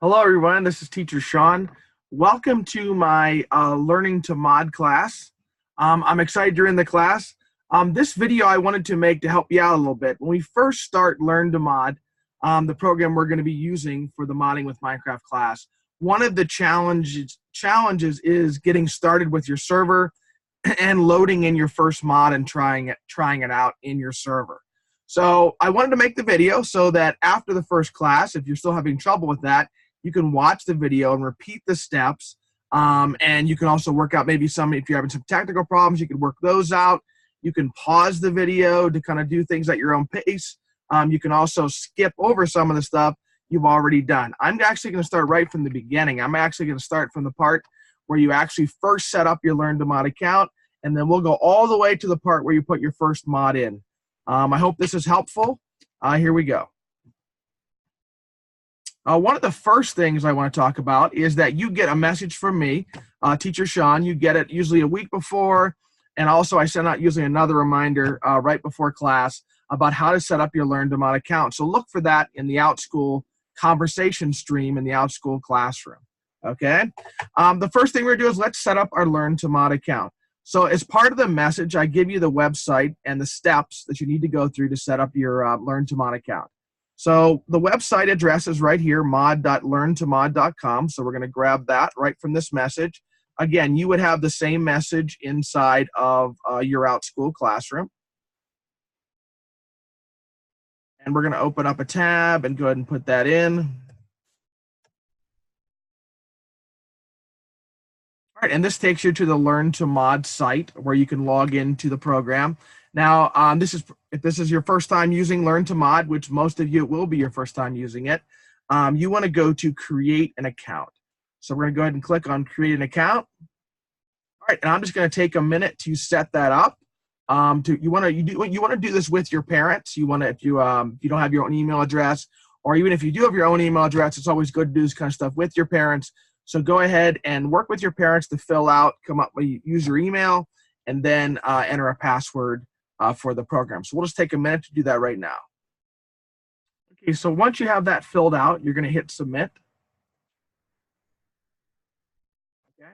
Hello, everyone. This is Teacher Sean. Welcome to my Learning to Mod class. I'm excited you're in the class. This video I wanted to make to help you out a little bit. When we first start Learn to Mod, the program we're going to be using for the Modding with Minecraft class, one of the challenges is getting started with your server and loading in your first mod and trying it out in your server. So I wanted to make the video so that after the first class, if you're still having trouble with that, you can watch the video and repeat the steps. And you can also work out maybe if you're having some technical problems, you can work those out. You can pause the video to kind of do things at your own pace. You can also skip over some of the stuff you've already done. I'm actually going to start right from the beginning. I'm actually going to start from the part where you actually first set up your Learn to Mod account, and then we'll go all the way to the part where you put your first mod in. I hope this is helpful. Here we go. One of the first things I want to talk about is that you get a message from me, Teacher Sean. You get it usually a week before, and also I send out usually another reminder right before class about how to set up your Learn to Mod account. So look for that in the OutSchool conversation stream in the OutSchool classroom. Okay. The first thing we're going to do is let's set up our Learn to Mod account. So as part of the message, I give you the website and the steps that you need to go through to set up your Learn to Mod account. So the website address is right here, mod.learntomod.com. So we're going to grab that right from this message. Again, you would have the same message inside of your OutSchool classroom. And we're going to open up a tab and go ahead and put that in. All right, and this takes you to the Learn to Mod site where you can log into the program. Now, if this is your first time using Learn to Mod, which most of you it will be your first time using it, you want to go to Create an Account. So we're going to go ahead and click on Create an Account. All right, and I'm just going to take a minute to set that up. You want to do this with your parents. You want to if you don't have your own email address, or even if you do have your own email address, it's always good to do this kind of stuff with your parents. So go ahead and work with your parents to fill out, use your email, and then enter a password for the program. So we'll just take a minute to do that right now. Okay, so once you have that filled out, you're going to hit Submit. Okay.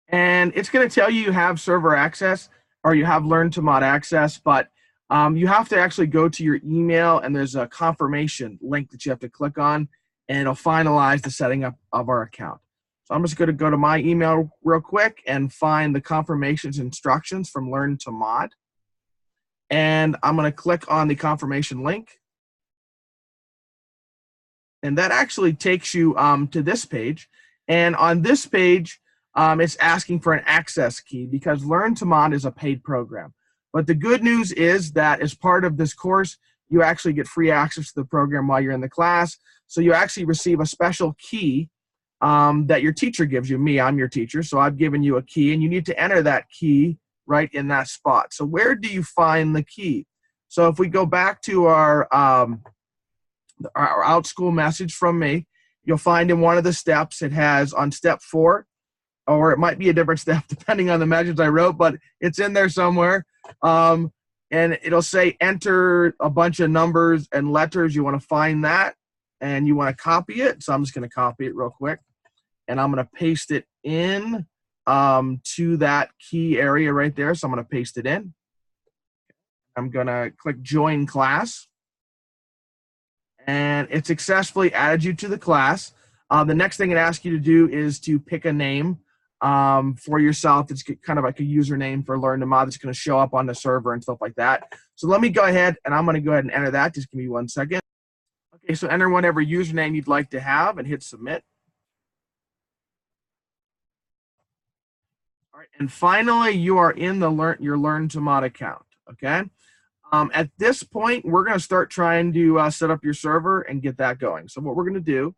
And it's going to tell you have server access or you have Learn to Mod access, but you have to actually go to your email, and there's a confirmation link that you have to click on, and it'll finalize the setting up of our account. So I'm just going to go to my email real quick and find the confirmations instructions from Learn to Mod. And I'm going to click on the confirmation link. And that actually takes you to this page. And on this page, it's asking for an access key because Learn to Mod is a paid program. But the good news is that as part of this course, you actually get free access to the program while you're in the class. So you actually receive a special key that your teacher gives you. I'm your teacher, so I've given you a key, and you need to enter that key right in that spot. So where do you find the key? So if we go back to our OutSchool message from me, you'll find in one of the steps, it has on step 4, or it might be a different step depending on the message I wrote, but it's in there somewhere. And it'll say enter a bunch of numbers and letters. You want to find that, and you want to copy it. So I'm just going to copy it real quick, and I'm going to paste it in to that key area right there. So I'm going to paste it in. I'm going to click Join Class, and it successfully added you to the class. The next thing it asks you to do is to pick a name for yourself. It's kind of like a username for Learn to Mod that's going to show up on the server and stuff like that. So let me go ahead, and I'm going to go ahead and enter that. Just give me 1 second. Okay, so enter whatever username you'd like to have and hit Submit. All right, and finally, you are in your Learn to Mod account. Okay. At this point, we're going to start trying to set up your server and get that going. So what we're going to do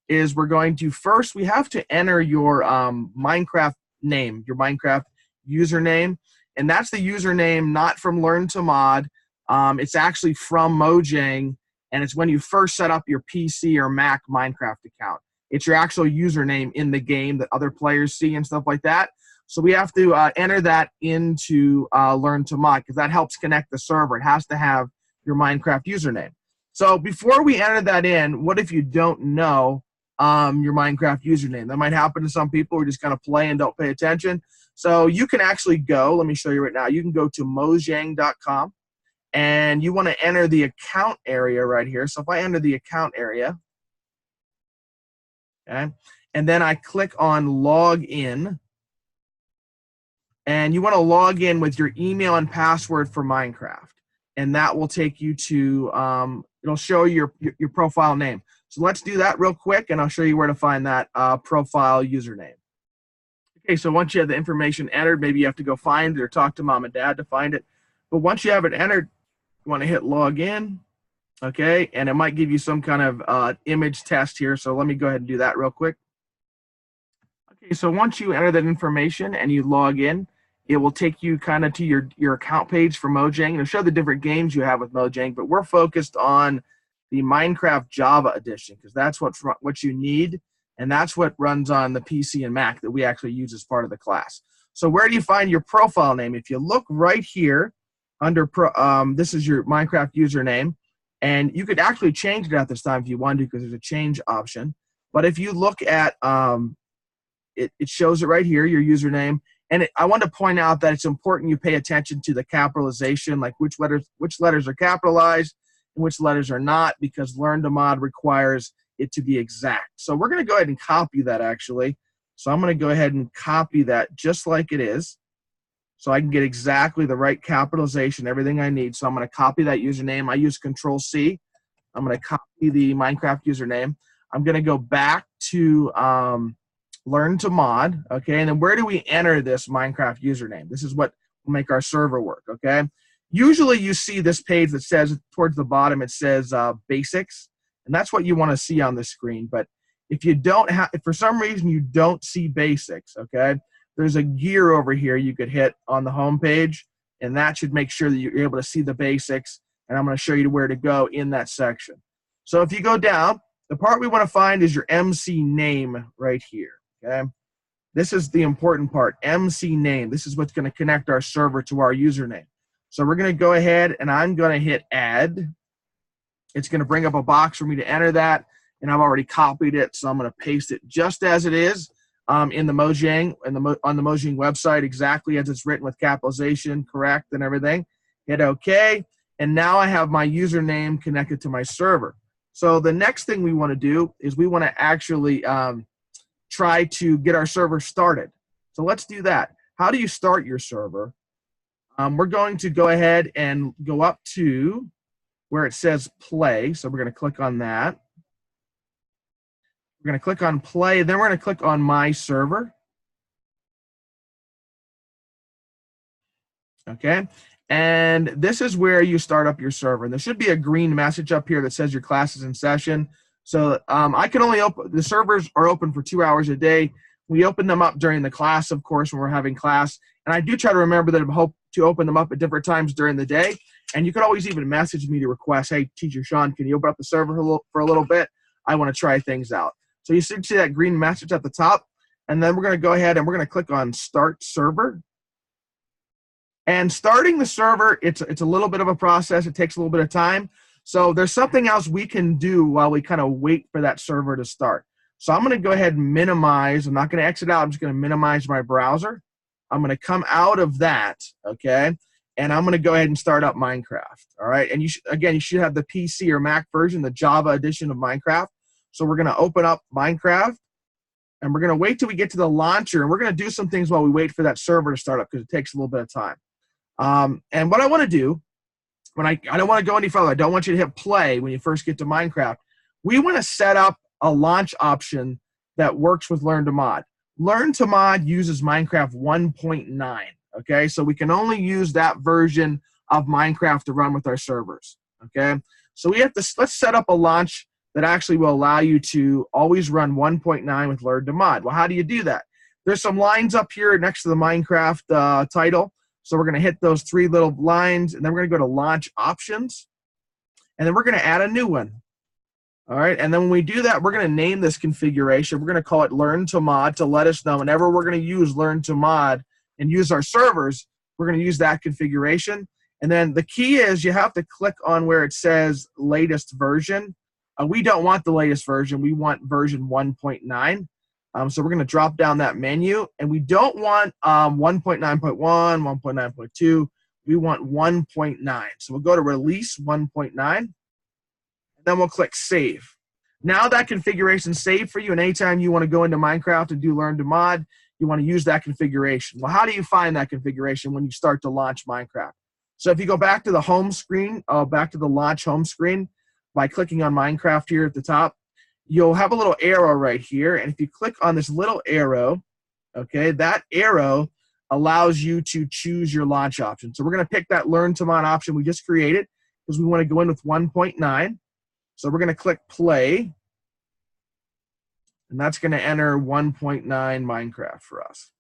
is we have to enter your Minecraft name, your Minecraft username, and that's the username not from Learn to Mod. It's actually from Mojang, and it's when you first set up your PC or Mac Minecraft account. It's your actual username in the game that other players see and stuff like that. So we have to enter that into Learn to Mod because that helps connect the server. It has to have your Minecraft username. So before we enter that in, what if you don't know your Minecraft username. That might happen to some people who just kind of play and don't pay attention. So you can actually go, let me show you right now, you can go to mojang.com and you want to enter the account area right here. So if I enter the account area, okay, and then I click on log in, and you want to log in with your email and password for Minecraft, and that will take you to, it'll show your profile name. So let's do that real quick, and I'll show you where to find that profile username. Okay, so once you have the information entered, maybe you have to go find it or talk to mom and dad to find it. But once you have it entered, you want to hit log in, okay, and it might give you some kind of image test here. So let me go ahead and do that real quick. Okay, so once you enter that information and you log in, it will take you kind of to your account page for Mojang. It'll show the different games you have with Mojang, but we're focused on the Minecraft Java edition because that's what you need, and that's what runs on the PC and Mac that we actually use as part of the class. So where do you find your profile name? If you look right here under this is your Minecraft username, and you could actually change it at this time if you want to because there's a change option. But if you look at it shows it right here, your username. And I want to point out that it's important you pay attention to the capitalization, like which letters are capitalized and which letters are not, because Learn to Mod requires it to be exact. So we're going to go ahead and copy that actually. So I'm going to go ahead and copy that just like it is, so I can get exactly the right capitalization, everything I need. So I'm going to copy that username. I use Control-C. I'm going to copy the Minecraft username. I'm going to go back to Learn to Mod, okay, and then where do we enter this Minecraft username? This is what will make our server work, okay? Usually you see this page that says, towards the bottom, it says basics, and that's what you want to see on the screen. But if you don't have, if for some reason you don't see basics, okay, there's a gear over here you could hit on the home page, and that should make sure that you're able to see the basics, and I'm going to show you where to go in that section. So if you go down, the part we want to find is your MC name right here. Okay, this is the important part, MC name. This is what's going to connect our server to our username. So we're going to go ahead and I'm going to hit add. It's going to bring up a box for me to enter that, and I've already copied it, so I'm going to paste it just as it is in the Mojang, on the Mojang website, exactly as it's written with capitalization correct and everything. Hit OK, and now I have my username connected to my server. So the next thing we want to do is we want to actually try to get our server started. So let's do that. How do you start your server? We're going to go ahead and go up to where it says play. So we're going to click on that. We're going to click on play, then we're going to click on my server. Okay, and this is where you start up your server. And there should be a green message up here that says your class is in session. So I can only open, the servers are open for 2 hours a day. We open them up during the class, of course, when we're having class. And I do try to remember that I hope to open them up at different times during the day. And you could always even message me to request, hey, Teacher Sean, can you open up the server for a little bit? I want to try things out. So you should see that green message at the top. And then we're going to go ahead and we're going to click on Start Server. And starting the server, it's a little bit of a process. It takes a little bit of time. So there's something else we can do while we kind of wait for that server to start. So I'm going to go ahead and minimize. I'm not going to exit out. I'm just going to minimize my browser. I'm going to come out of that, okay? And I'm going to go ahead and start up Minecraft, all right? And again, you should have the PC or Mac version, the Java edition of Minecraft. So we're going to open up Minecraft, and we're going to wait till we get to the launcher, and we're going to do some things while we wait for that server to start up because it takes a little bit of time. And what I want to do, I don't want to go any further. I don't want you to hit play when you first get to Minecraft. We want to set up a launch option that works with Learn to Mod. Learn to Mod uses Minecraft 1.9, okay? So we can only use that version of Minecraft to run with our servers, okay? So we have to, let's set up a launch that actually will allow you to always run 1.9 with Learn to Mod. Well, how do you do that? There's some lines up here next to the Minecraft title. So we're going to hit those 3 little lines, and then we're going to go to Launch Options, and then we're going to add a new one. All right, and then when we do that, we're going to name this configuration. We're going to call it Learn to Mod to let us know whenever we're going to use Learn to Mod and use our servers, we're going to use that configuration. And then the key is you have to click on where it says latest version We don't want the latest version. We want version 1.9. So we're going to drop down that menu, and we don't want 1.9.1, 1.9.2. We want 1.9. So we'll go to release 1.9, and then we'll click save. Now that configuration's saved for you, and anytime you want to go into Minecraft and do Learn to Mod, you want to use that configuration. Well, how do you find that configuration when you start to launch Minecraft? So if you go back to the home screen, back to the launch home screen, by clicking on Minecraft here at the top, you'll have a little arrow right here, and if you click on this little arrow, okay, that arrow allows you to choose your launch option. So we're going to pick that Learn to Mod option we just created because we want to go in with 1.9. So we're going to click play, and that's going to enter 1.9 Minecraft for us.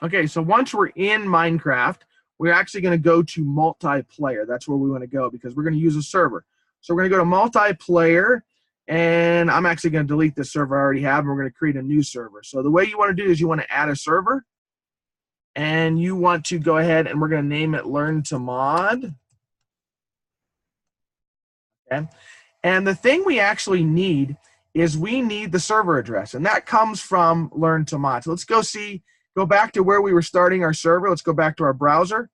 Okay, so once we're in Minecraft, we're actually going to go to multiplayer. That's where we want to go because we're going to use a server. So we're going to go to multiplayer, and I'm actually going to delete the server I already have, and we're going to create a new server. So the way you want to do is you want to add a server, and you want to go ahead and we're going to name it Learn to Mod. Okay. And the thing we actually need is we need the server address, and that comes from Learn to Mod. So let's go back to where we were starting our server. Let's go back to our browser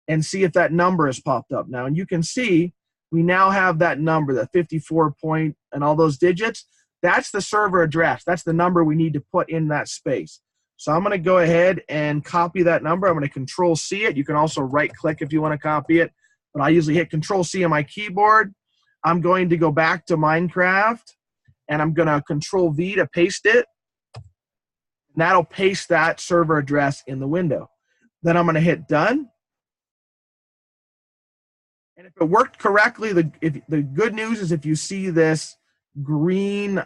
and see if that number has popped up now. And you can see we now have that number, that 54 point and all those digits. That's the server address. That's the number we need to put in that space. So I'm going to go ahead and copy that number. I'm going to Control-C it. You can also right-click if you want to copy it, but I usually hit Control-C on my keyboard. I'm going to go back to Minecraft, and I'm going to Control-V to paste it. And that'll paste that server address in the window. Then I'm going to hit Done. And if it worked correctly, the good news is if you see this green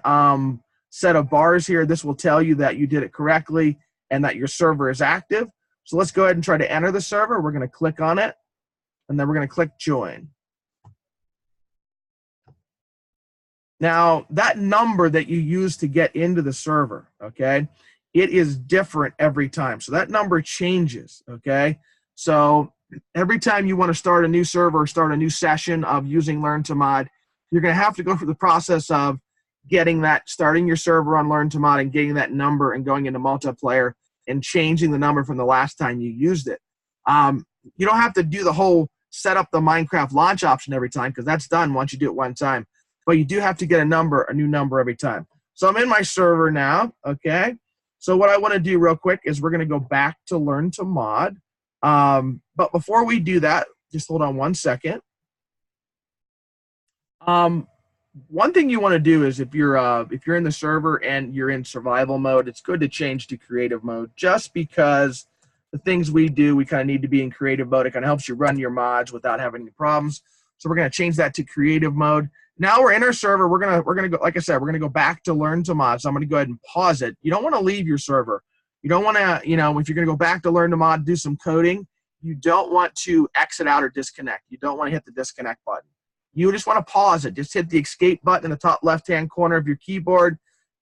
set of bars here, this will tell you that you did it correctly and that your server is active. So let's go ahead and try to enter the server. We're going to click on it, and then we're going to click Join. Now, that number that you use to get into the server, okay, it is different every time. So that number changes, okay? So every time you want to start a new server or start a new session of using Learn to Mod, you're going to have to go through the process of starting your server on Learn to Mod and getting that number and going into multiplayer and changing the number from the last time you used it. You don't have to do the whole set up the Minecraft launch option every time because that's done once you do it one time. But you do have to get a new number every time. So I'm in my server now, okay? So what I want to do real quick is we're going to go back to Learn to Mod. But before we do that, just hold on one second. One thing you want to do is if you're in the server and you're in survival mode, it's good to change to creative mode just because the things we do, we kind of need to be in creative mode. It kind of helps you run your mods without having any problems. So we're going to change that to creative mode. Now we're in our server. We're gonna go, like I said, we're gonna go back to Learn to Mod. So I'm gonna go ahead and pause it. You don't want to leave your server. You don't want to, if you're gonna go back to Learn to Mod, do some coding. You don't want to exit out or disconnect. You don't want to hit the disconnect button. You just want to pause it. Just hit the escape button in the top left-hand corner of your keyboard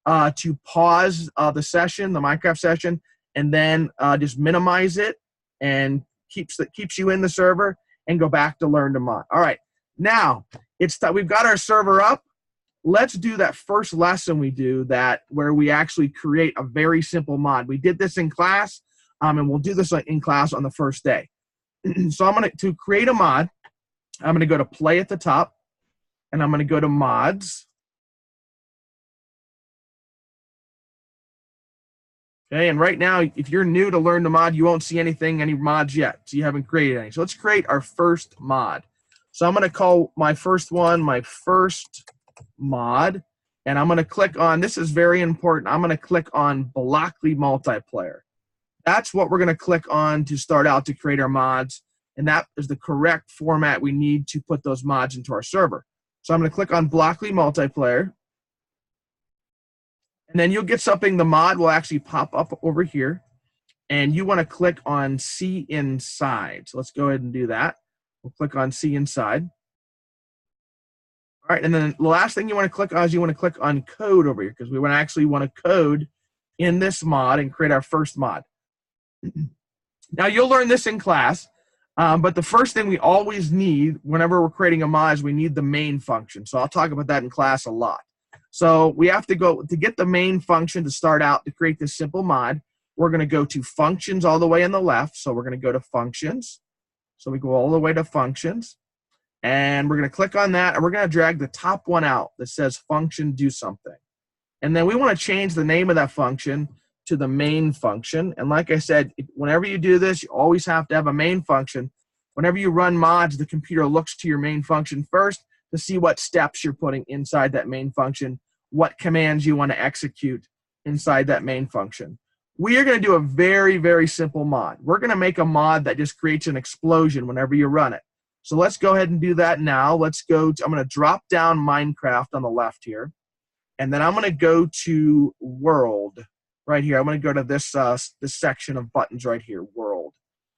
to pause the session, the Minecraft session, and then just minimize it and keeps you in the server and go back to Learn to Mod. All right. Now, we've got our server up. Let's do that first lesson we do where we actually create a very simple mod. We did this in class, and we'll do this in class on the first day. So to create a mod, I'm going to go to Play at the top, and I'm going to go to Mods. Okay, and right now, if you're new to Learn to Mod, you won't see any mods yet, so you haven't created any. So let's create our first mod. So I'm going to call my first one my first mod, and I'm going to click on, this is very important, I'm going to click on Blockly Multiplayer. That's what we're going to click on to start out to create our mods, and that is the correct format we need to put those mods into our server. So I'm going to click on Blockly Multiplayer, and then you'll get something, the mod will actually pop up over here, and you want to click on See Inside. So let's go ahead and do that. We'll click on See Inside. All right, and then the last thing you want to click on is you want to click on Code over here because we want to code in this mod and create our first mod. Now, you'll learn this in class. But the first thing we always need whenever we're creating a mod is we need the main function. So I'll talk about that in class a lot. So we have to go to get the main function to start out to create this simple mod. We're going to go to functions all the way on the left. So we're going to go to functions. So we go all the way to functions. And we're going to click on that. And we're going to drag the top one out that says function do something. And then we want to change the name of that function to the main function. And like I said, whenever you do this, you always have to have a main function. Whenever you run mods, the computer looks to your main function first to see what steps you're putting inside that main function, what commands you want to execute inside that main function. We are going to do a very, very simple mod. We're going to make a mod that just creates an explosion whenever you run it. So let's go ahead and do that now. Let's go to, I'm going to drop down Minecraft on the left here. And then I'm going to go to World right here. I'm going to go to this section of buttons right here, World.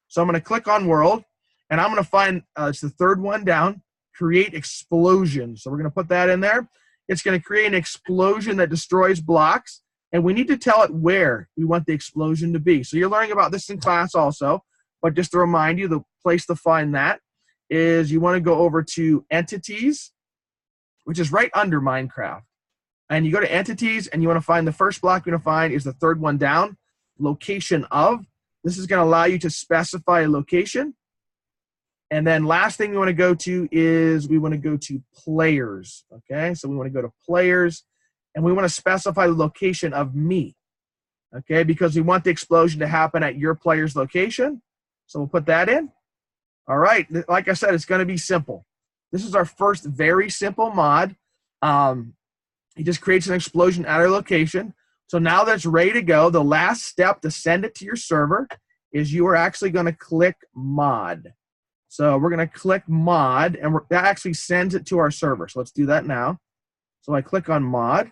So I'm going to click on World, and I'm going to find, it's the third one down, Create Explosion. So we're going to put that in there. It's going to create an explosion that destroys blocks, and we need to tell it where we want the explosion to be. So you're learning about this in class also, but just to remind you, the place to find that is you want to go over to Entities, which is right under Minecraft. And you go to Entities, and you want to find the first block you're going to find is the third one down, Location of. This is going to allow you to specify a location. And then last thing we want to go to is we want to go to Players. Okay, so we want to go to Players, and we want to specify the location of me. Okay, because we want the explosion to happen at your player's location. So we'll put that in. All right, like I said, it's going to be simple. This is our first very simple mod. It just creates an explosion at our location. So now that's ready to go. The last step to send it to your server is you are actually going to click mod. So we're going to click mod, and that actually sends it to our server. So let's do that now. So I click on mod,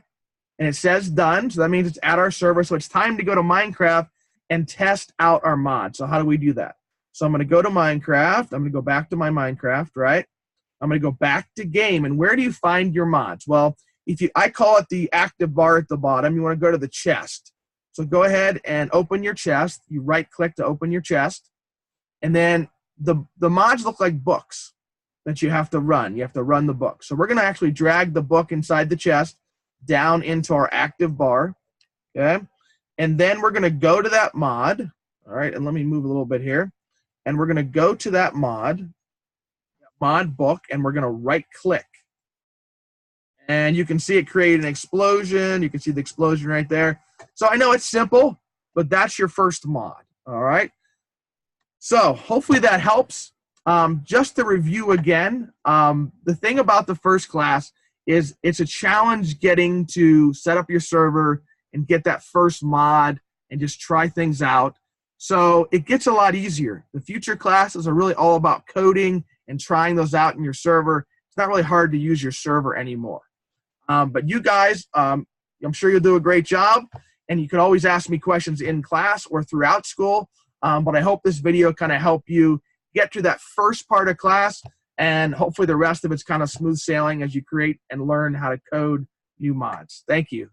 and it says done. So that means it's at our server. So it's time to go to Minecraft and test out our mod. So how do we do that? So I'm going to go to Minecraft. I'm going to go back to my Minecraft, right? I'm going to go back to game. And where do you find your mods? Well, I call it the active bar at the bottom. You want to go to the chest. So go ahead and open your chest. You right-click to open your chest. And then the mods look like books that you have to run. You have to run the book. So we're going to actually drag the book inside the chest down into our active bar. Okay? And then we're going to go to that mod. All right, and let me move a little bit here. And we're going to go to that mod book, and we're going to right-click. And you can see it create an explosion. You can see the explosion right there. So I know it's simple, but that's your first mod. All right. So hopefully that helps. Just to review again, the thing about the first class is it's a challenge getting to set up your server and get that first mod and just try things out. So it gets a lot easier. The future classes are really all about coding and trying those out in your server. It's not really hard to use your server anymore. But you guys, I'm sure you'll do a great job, and you can always ask me questions in class or throughout school. But I hope this video kind of helped you get through that first part of class, and hopefully the rest of it's kind of smooth sailing as you create and learn how to code new mods. Thank you.